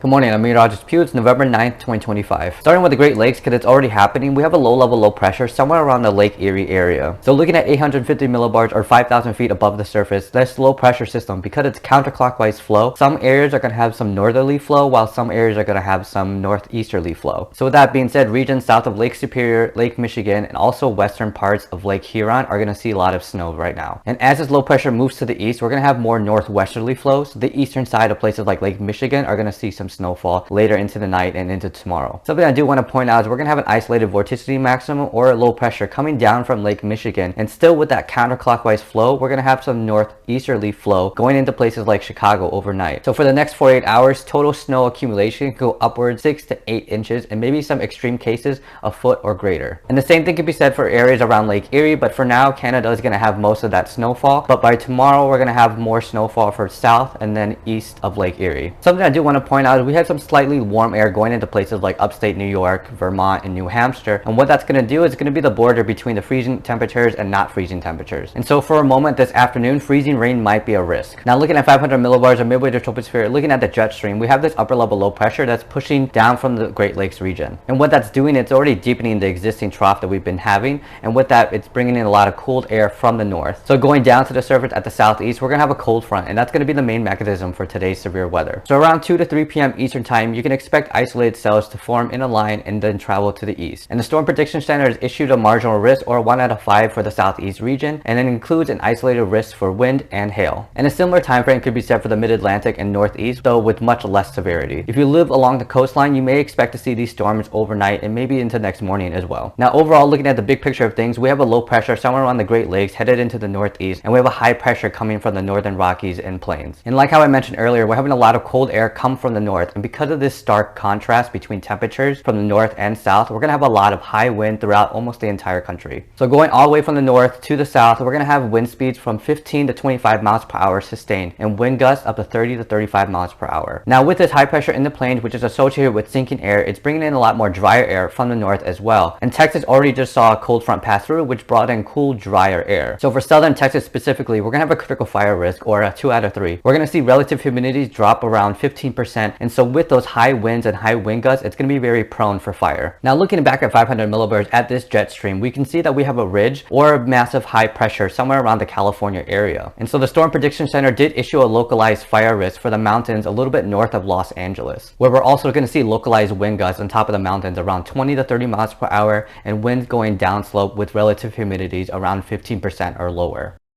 Good morning, I'm meteorologist Pew. It's November 9th, 2025. Starting with the Great Lakes, because it's already happening, we have a low-level low pressure somewhere around the Lake Erie area. So looking at 850 millibars or 5,000 feet above the surface, this low pressure system, because it's counterclockwise flow, some areas are going to have some northerly flow, while some areas are going to have some northeasterly flow. So with that being said, regions south of Lake Superior, Lake Michigan, and also western parts of Lake Huron are going to see a lot of snow right now. And as this low pressure moves to the east, we're going to have more northwesterly flow. So the eastern side of places like Lake Michigan are going to see some snowfall later into the night and into tomorrow. Something I do want to point out is we're going to have an isolated vorticity maximum or a low pressure coming down from Lake Michigan, and still with that counterclockwise flow, we're going to have some northeasterly flow going into places like Chicago overnight. So for the next 48 hours, total snow accumulation can go upwards 6 to 8 inches, and maybe some extreme cases a foot or greater. And the same thing can be said for areas around Lake Erie, but for now, Canada is going to have most of that snowfall. But by tomorrow, we're going to have more snowfall for south and then east of Lake Erie. Something I do want to point out is we have some slightly warm air going into places like upstate New York, Vermont, and New Hampshire. And what that's going to do is going to be the border between the freezing temperatures and not freezing temperatures. And so for a moment this afternoon, freezing rain might be a risk. Now looking at 500 millibars or midway to troposphere, looking at the jet stream, we have this upper level low pressure that's pushing down from the Great Lakes region. And what that's doing, it's already deepening the existing trough that we've been having. And with that, it's bringing in a lot of cooled air from the north. So going down to the surface at the southeast, we're going to have a cold front, and that's going to be the main mechanism for today's severe weather. So around 2 to 3 p.m. Eastern time, you can expect isolated cells to form in a line and then travel to the east. And the Storm Prediction Center has issued a marginal risk, or 1 out of 5 for the southeast region, and it includes an isolated risk for wind and hail. And a similar time frame could be set for the mid-Atlantic and northeast, though with much less severity. If you live along the coastline, you may expect to see these storms overnight and maybe into next morning as well. Now overall, looking at the big picture of things, we have a low pressure somewhere around the Great Lakes headed into the northeast, and we have a high pressure coming from the northern Rockies and plains. And like how I mentioned earlier, we're having a lot of cold air come from the north, and because of this stark contrast between temperatures from the north and south, we're going to have a lot of high wind throughout almost the entire country. So going all the way from the north to the south, we're going to have wind speeds from 15 to 25 miles per hour sustained, and wind gusts up to 30 to 35 miles per hour. Now with this high pressure in the plains, which is associated with sinking air, it's bringing in a lot more drier air from the north as well. And Texas already just saw a cold front pass through, which brought in cool, drier air. So for southern Texas specifically, we're going to have a critical fire risk, or a 2 out of 3. We're going to see relative humidities drop around 15%, and so with those high winds and high wind gusts, it's going to be very prone for fire. Now looking back at 500 millibars at this jet stream, we can see that we have a ridge or a massive high pressure somewhere around the California area. And so the Storm Prediction Center did issue a localized fire risk for the mountains a little bit north of Los Angeles, where we're also going to see localized wind gusts on top of the mountains around 20 to 30 miles per hour and winds going downslope with relative humidities around 15% or lower.